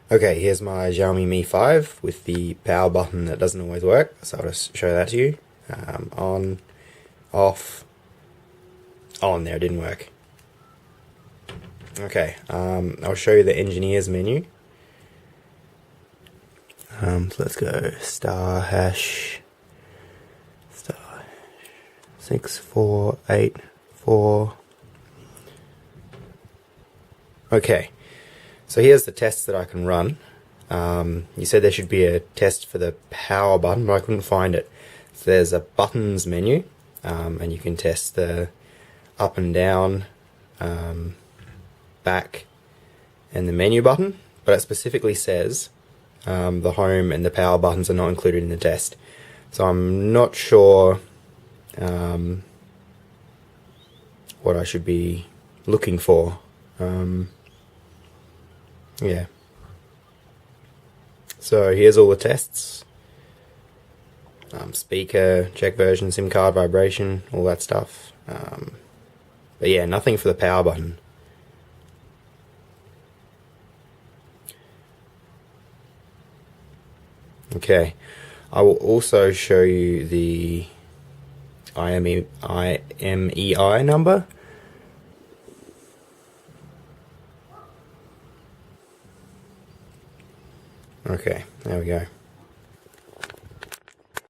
Okay, here's my Xiaomi Mi 5 with the power button that doesn't always work, so I'll just show that to you. On, off, on there, it didn't work. Okay, I'll show you the engineer's menu. So let's go *#*648 4. Okay, so here's the tests that I can run. You said there should be a test for the power button, but I couldn't find it. So there's a buttons menu, and you can test the up and down, back, and the menu button, but it specifically says the home and the power buttons are not included in the test. So I'm not sure what I should be looking for. Yeah. So here's all the tests. Speaker, check version, SIM card vibration, all that stuff. But yeah, nothing for the power button. Okay, I will also show you the IMEI number. Okay, there we go.